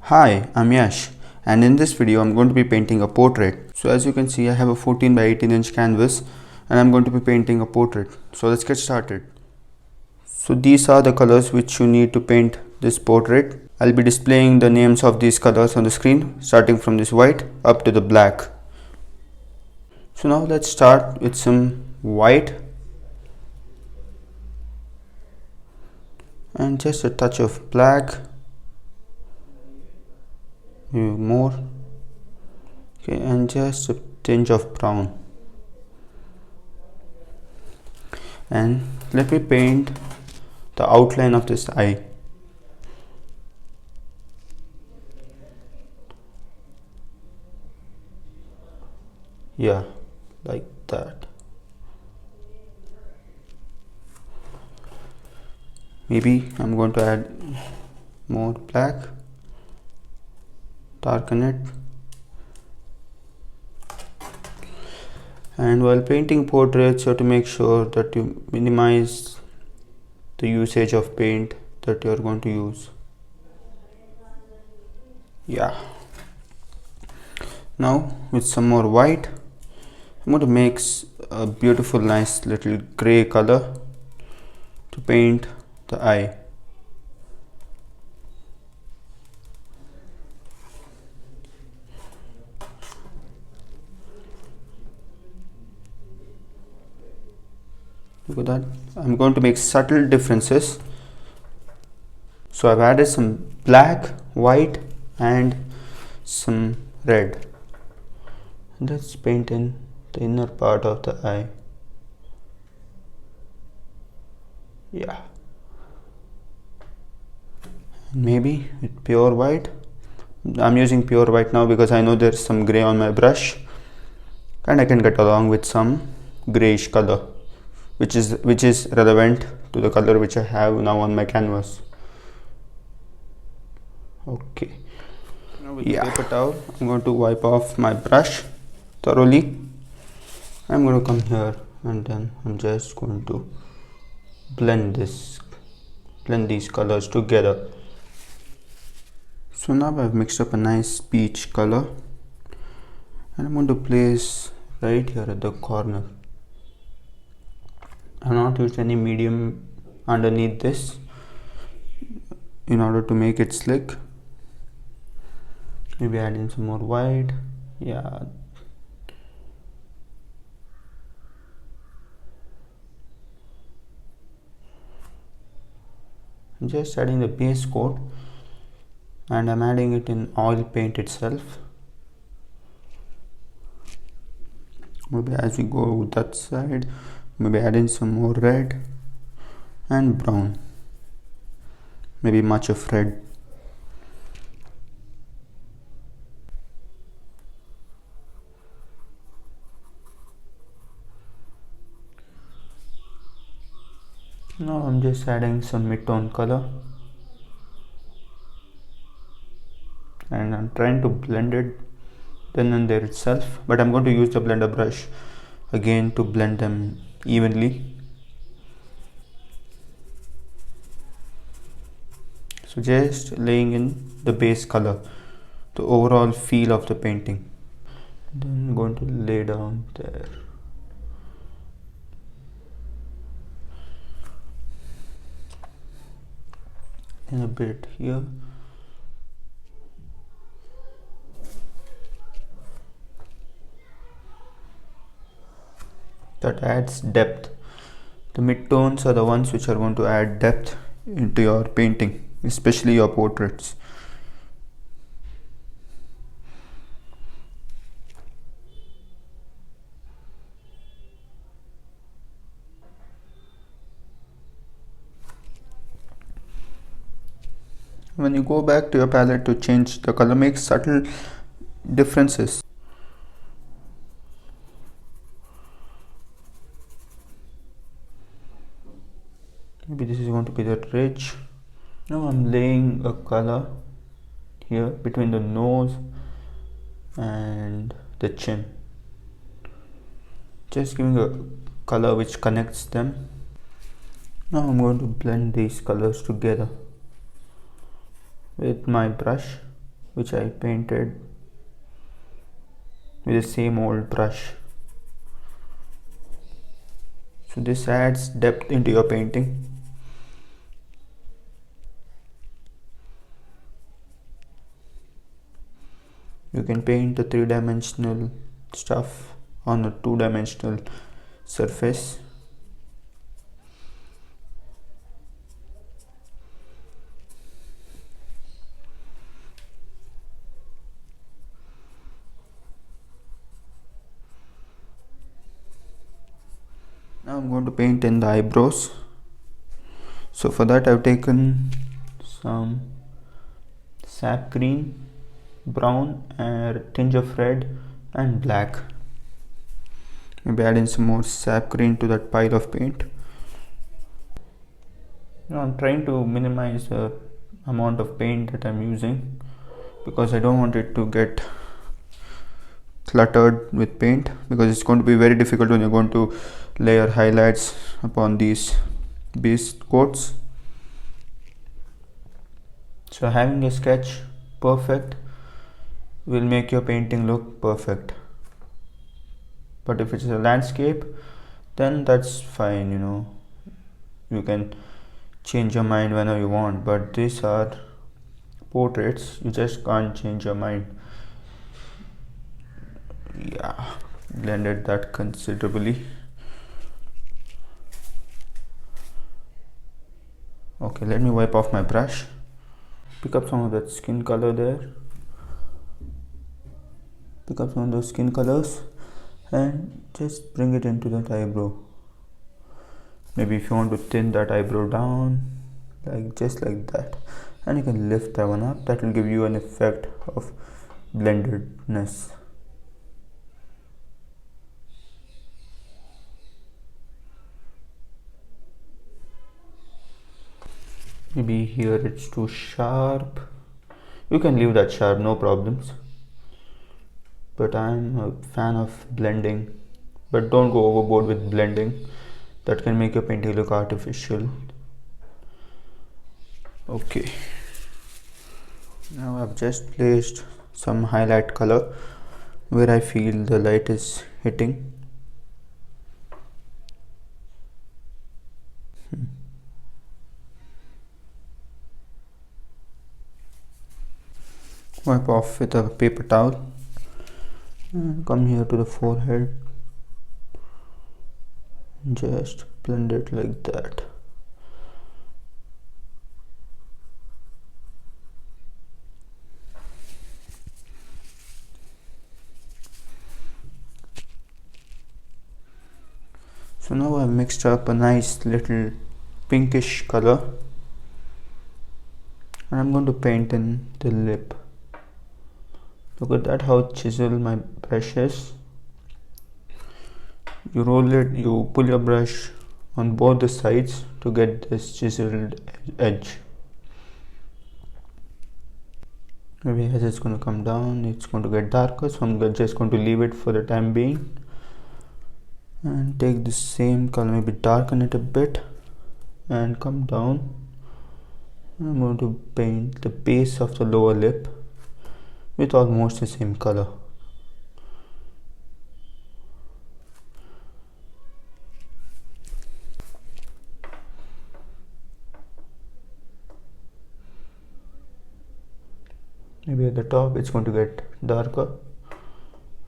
Hi, I'm Yash, and in this video I'm going to be painting a portrait. So as you can see, I have a 14 by 18 inch canvas and I'm going to be painting a portrait. So let's get started. So these are the colors which you need to paint this portrait. I'll be displaying the names of these colors on the screen, starting from this white up to the black. So now let's start with some white and just a touch of black. More. Okay, and just a tinge of brown. And let me paint the outline of this eye. Yeah, like that. Maybe I'm going to add more black, darken it. And while painting portraits, you have to make sure that you minimize the usage of paint that you are going to use. Yeah. Now with some more white, I'm going to mix a beautiful nice little gray color to paint the eye. Look at that. I'm going to make subtle differences. So I've added some black, white and some red. Let's paint in the inner part of the eye. Yeah. Maybe with pure white. I'm using pure white now because I know there's some gray on my brush and I can get along with some grayish color which is relevant to the color which I have now on my canvas. Okay. Now with the paper towel, I'm going to wipe off my brush thoroughly. I'm going to come here and then I'm just going to blend these colors together. So now I've mixed up a nice peach color and I'm going to place right here at the corner. I've not used any medium underneath this in order to make it slick. Maybe add in some more white. Yeah. I'm just adding the base coat and I'm adding it in oil paint itself. Maybe as we go that side, maybe add in some more red and brown. Maybe much of red. Now I'm just adding some mid-tone color and I'm trying to blend it then and there itself, but I'm going to use the blender brush again to blend them evenly. So just laying in the base color, the overall feel of the painting. Then I'm going to lay down there. And a bit here. That adds depth. The mid-tones are the ones which are going to add depth into your painting, especially your portraits. When you go back to your palette to change the color, make subtle differences. Maybe this is going to be the ridge. Now I'm laying a color here between the nose and the chin, just giving a color which connects them. Now I'm going to blend these colors together with my brush which I painted with the same old brush. So this adds depth into your painting. You can paint the three-dimensional stuff on a two-dimensional surface. Now I'm going to paint in the eyebrows. So for that I've taken some sap green, brown, and a tinge of red and black. Maybe add in some more sap green to that pile of paint. Now I'm trying to minimize the amount of paint that I'm using because I don't want it to get cluttered with paint, because it's going to be very difficult when you're going to layer highlights upon these base coats. So having a sketch perfect will make your painting look perfect. But if it's a landscape, then that's fine, you can change your mind whenever you want. But these are portraits, you just can't change your mind. Yeah, blended that considerably. Okay, let me wipe off my brush. Pick up some of that skin color there. Pick up some of those skin colors and just bring it into that eyebrow. Maybe if you want to thin that eyebrow down, just like that, and you can lift that one up. That will give you an effect of blendedness. Maybe here it's too sharp. You can leave that sharp, no problems. But I'm a fan of blending. But don't go overboard with blending. That can make your painting look artificial. Okay. Now I've just placed some highlight color where I feel the light is hitting. Wipe off with a paper towel and come here to the forehead. Just blend it like that. So now I've mixed up a nice little pinkish color and I'm going to paint in the lip. Look at that, how chiseled my brush is. You roll it, you pull your brush on both the sides to get this chiseled edge. Maybe as it's going to come down, it's going to get darker, so I'm just going to leave it for the time being. And take the same color, maybe darken it a bit and come down. I'm going to paint the base of the lower lip with almost the same color. Maybe at the top it's going to get darker,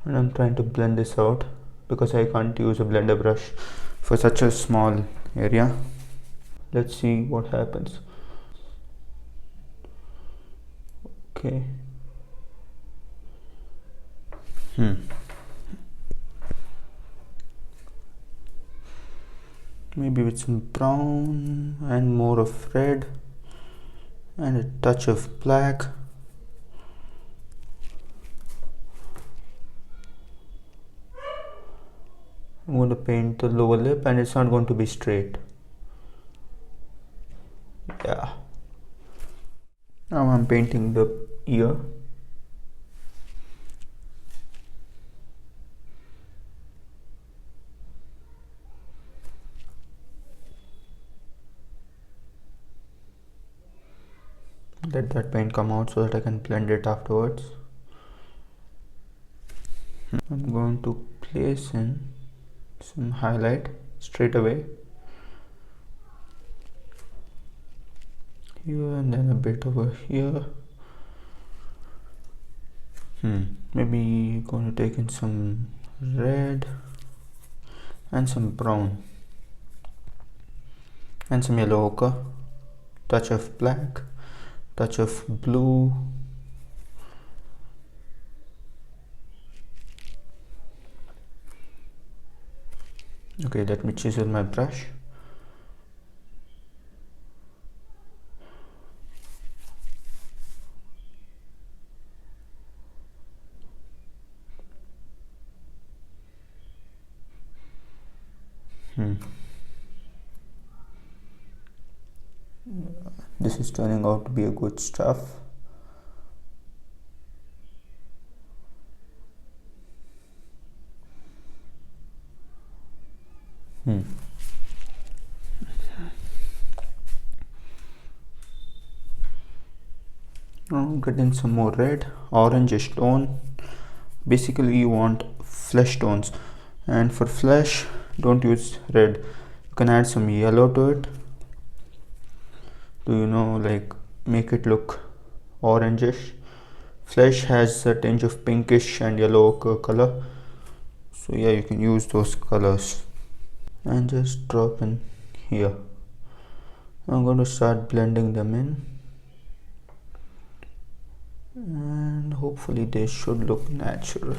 and I'm trying to blend this out because I can't use a blender brush for such a small area. Let's see what happens. Okay. Maybe with some brown and more of red and a touch of black. I'm going to paint the lower lip and it's not going to be straight. Yeah. Now I'm painting the ear. let that paint come out so that I can blend it afterwards. I'm going to place in some highlight straight away here, and then a bit over here. Maybe going to take in some red and some brown and some yellow ochre, touch of black, touch of blue, okay, let me chisel my brush. This is turning out to be a good stuff. Now getting some more red, orangish tone. Basically you want flesh tones, and for flesh don't use red, you can add some yellow to it to, you know, like make it look orangish. Flesh has a tinge of pinkish and yellow ochre color, so yeah, you can use those colors. And just drop in here. I'm going to start blending them in, and hopefully they should look natural.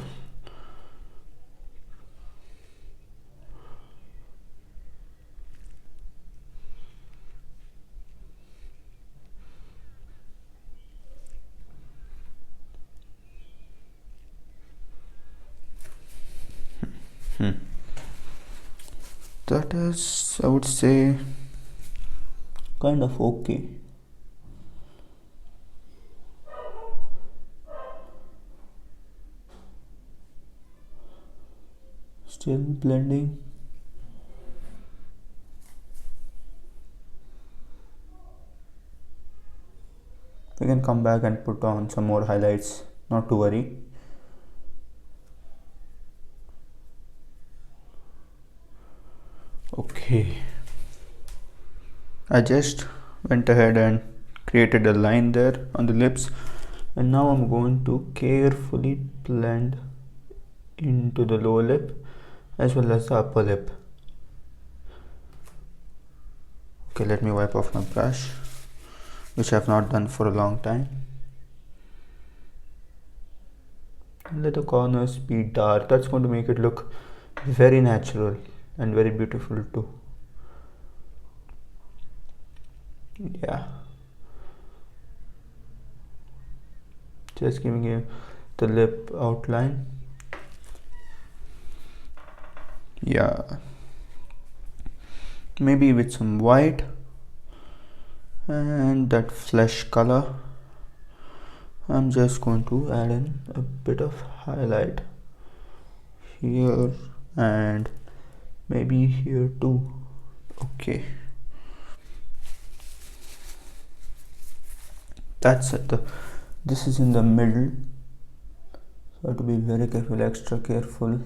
That is, I would say, kind of okay. Still blending. We can come back and put on some more highlights, not to worry. Okay, I just went ahead and created a line there on the lips, and now I'm going to carefully blend into the lower lip as well as the upper lip. Okay, let me wipe off my brush, which I have not done for a long time. And let the corners be dark. That's going to make it look very natural and very beautiful too. Yeah, just giving you the lip outline. Yeah, maybe with some white and that flesh color. I'm just going to add in a bit of highlight here and maybe here too. Okay, that's it. This is in the middle, so I have to be very careful, extra careful.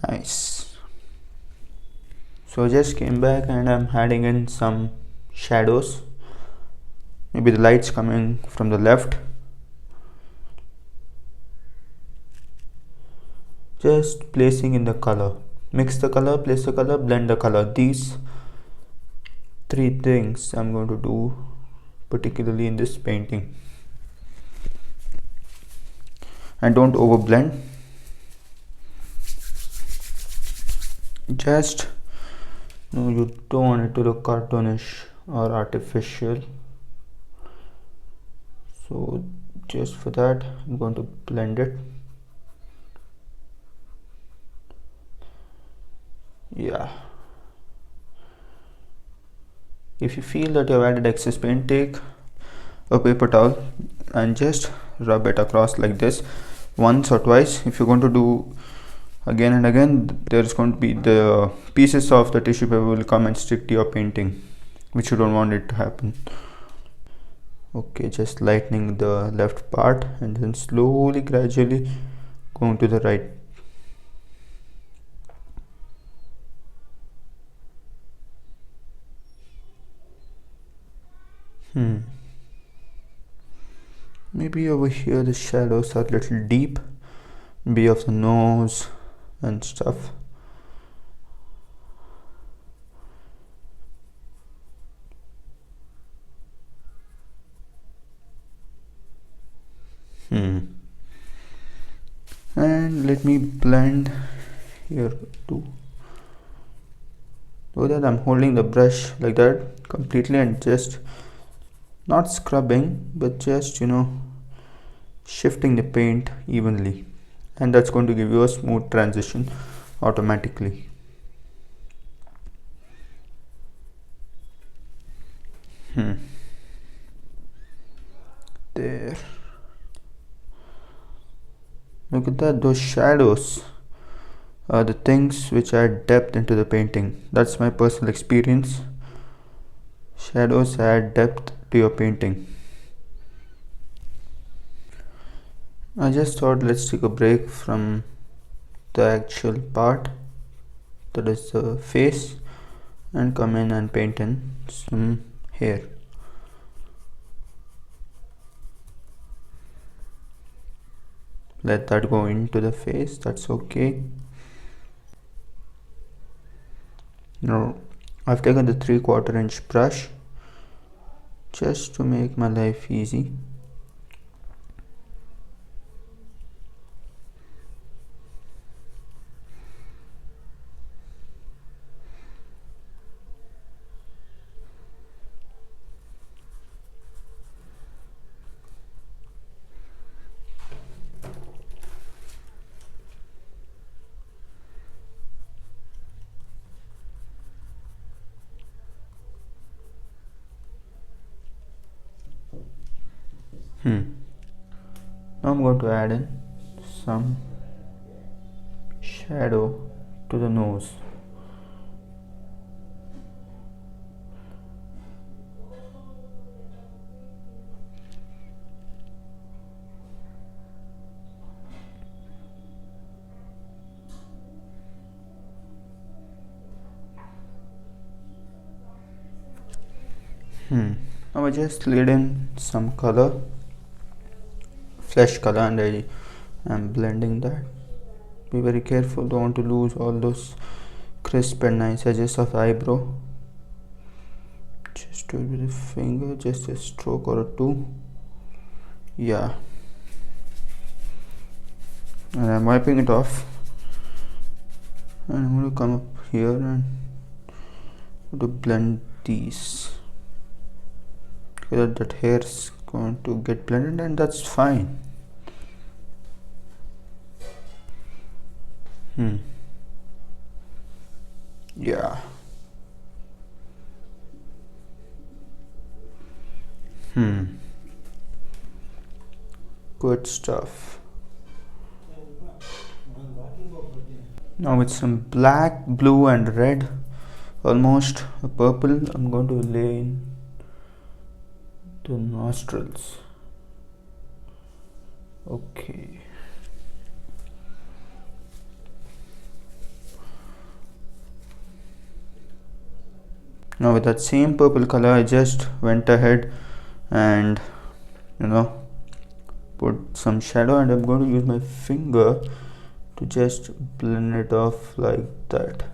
Nice. So I just came back and I'm adding in some shadows. Maybe the light's coming from the left. Just placing in the color. Mix the color, place the color, blend the color. These three things I'm going to do particularly in this painting. And don't overblend. Just, no, you don't want it to look cartoonish or artificial. So just for that I'm going to blend it. Yeah, If you feel that you have added excess paint, take a paper towel and just rub it across like this once or twice. If you're going to do again and again, there's going to be the pieces of the tissue paper will come and stick to your painting, which you don't want it to happen. Okay, just lightening the left part and then slowly, gradually going to the right. Maybe over here the shadows are a little deep, maybe of the nose and stuff. And let me blend here too. So that I'm holding the brush like that completely and just not scrubbing, but just shifting the paint evenly, and that's going to give you a smooth transition automatically. There, look at that. Those shadows are the things which add depth into the painting. That's my personal experience. Shadows add depth to your painting. I just thought let's take a break from the actual part, that is the face, and come in and paint in some hair. Let that go into the face, that's okay. Now I've taken the 3/4 inch brush just to make my life easy. Now I'm going to add in some shadow to the nose. Now I just laid in some color, flesh color, and I am blending that. Be very careful, don't want to lose all those crisp and nice edges of the eyebrow. Just do it with a finger, just a stroke or two. Yeah, and I'm wiping it off, and I'm going to come up here and to blend these. That hair is going to get blended, and that's fine. Yeah. Good stuff. Now with some black, blue and red, almost a purple, I'm going to lay in the nostrils. Okay. Now with that same purple color, I just went ahead and put some shadow, and I'm going to use my finger to just blend it off like that.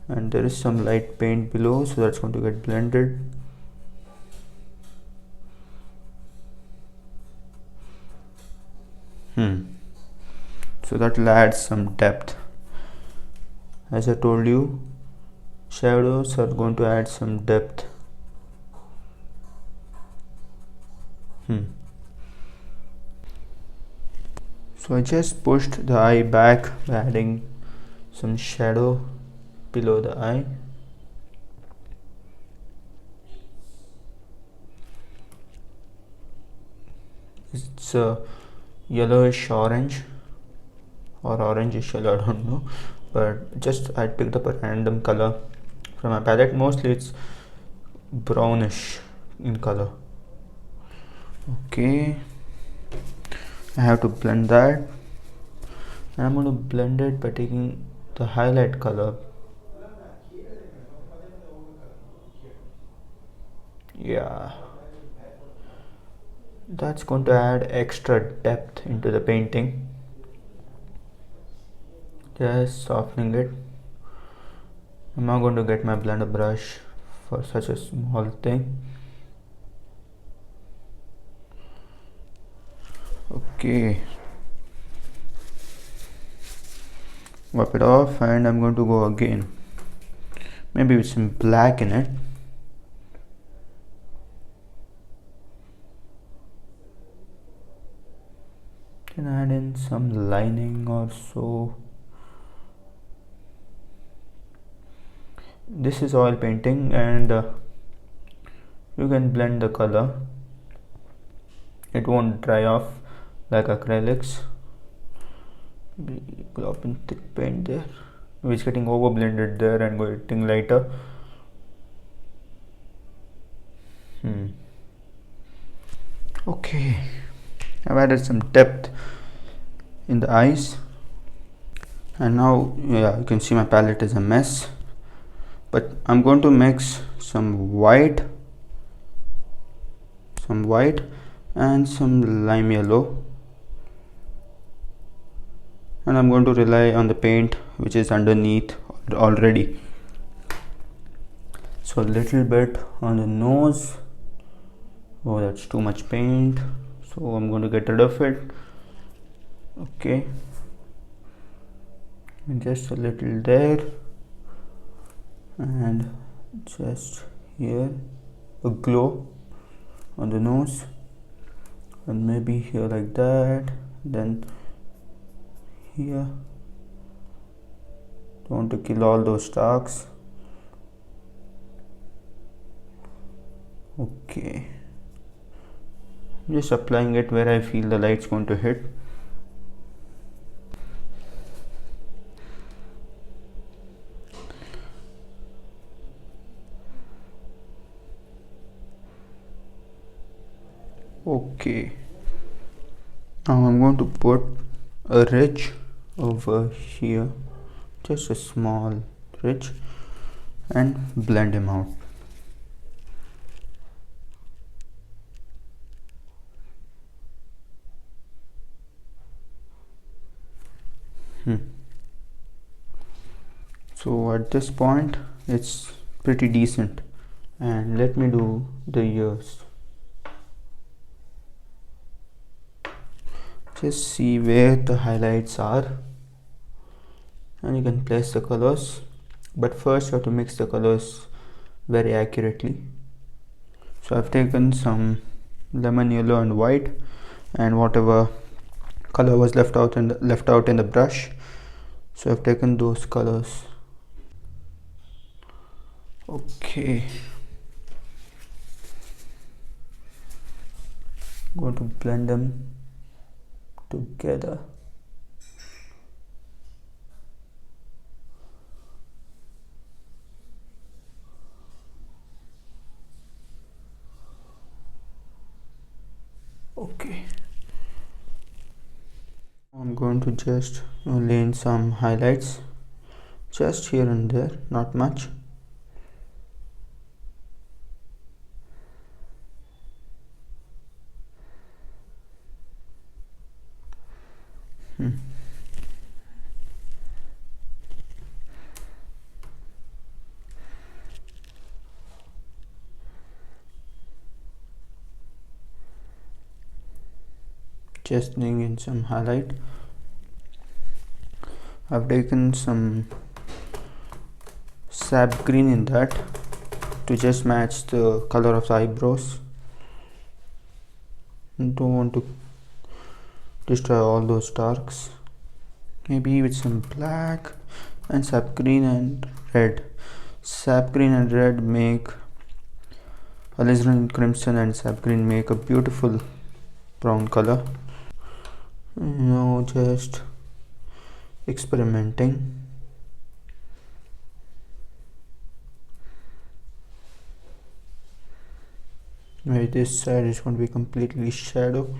And there is some light paint below, so that's going to get blended. So that will add some depth. As I told you, shadows are going to add some depth. So I just pushed the eye back by adding some shadow below the eye. It's a yellowish orange or orangish yellow, I don't know, but just I picked up a random color from my palette. Mostly it's brownish in color. Okay, I have to blend that, and I'm going to blend it by taking the highlight color. Yeah, that's going to add extra depth into the painting. Just softening it. I'm not going to get my blender brush for such a small thing. Okay, wipe it off, and I'm going to go again, maybe with some black in it. Can add in some lining or so. This is oil painting, and you can blend the color. It won't dry off like acrylics. Glop in thick paint there. It's getting over blended there and getting lighter. Okay, I've added some depth in the eyes, and now you can see my palette is a mess, but I'm going to mix some white and some lime yellow, and I'm going to rely on the paint which is underneath already. So a little bit on the nose. Oh, that's too much paint, so I'm going to get rid of it. Okay, and just a little there, and just here a glow on the nose, and maybe here like that, then here. Don't want to kill all those darks. Okay, just applying it where I feel the light's going to hit. Okay, now I'm going to put a ridge over here, just a small ridge, and blend him out. So at this point it's pretty decent, and let me do the ears. Just see where the highlights are, and you can place the colors, but first you have to mix the colors very accurately. So I've taken some lemon yellow and white, and whatever color was left out in the brush, so I've taken those colors. Okay, I'm going to blend them together. Okay, I'm going to just lay in some highlights just here and there, not much. Just laying in some highlight. I've taken some sap green in that to just match the color of the eyebrows. Don't want to destroy all those darks. Maybe with some black and sap green and red. Sap green and red make alizarin crimson, and sap green make a beautiful brown color. Now just experimenting. Maybe this side is going to be completely shadow.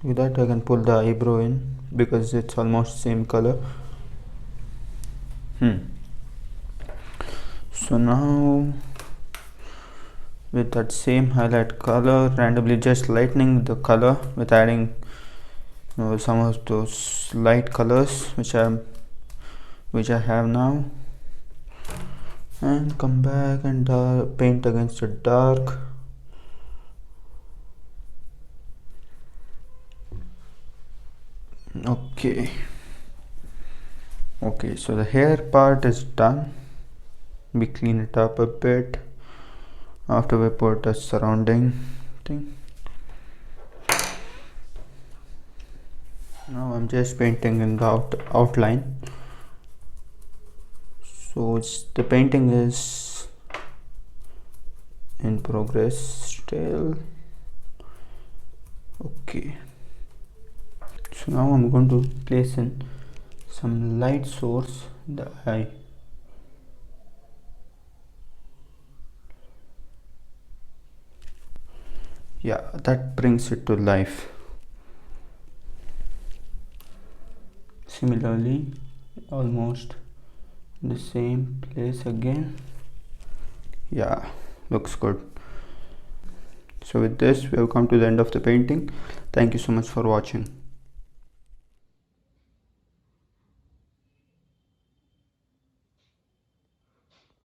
With that I can pull the eyebrow in because it's almost same color. So now with that same highlight color, randomly just lightening the color with adding some of those light colors which I have now, and come back and paint against the dark. Okay, so the hair part is done. We clean it up a bit after we put the surrounding thing. Now I'm just painting in the outline. So the painting is in progress still. Okay, so now I'm going to place in some light source in the eye. Yeah, that brings it to life. Similarly, almost the same place again. Yeah, looks good. So with this we have come to the end of the painting. Thank you so much for watching.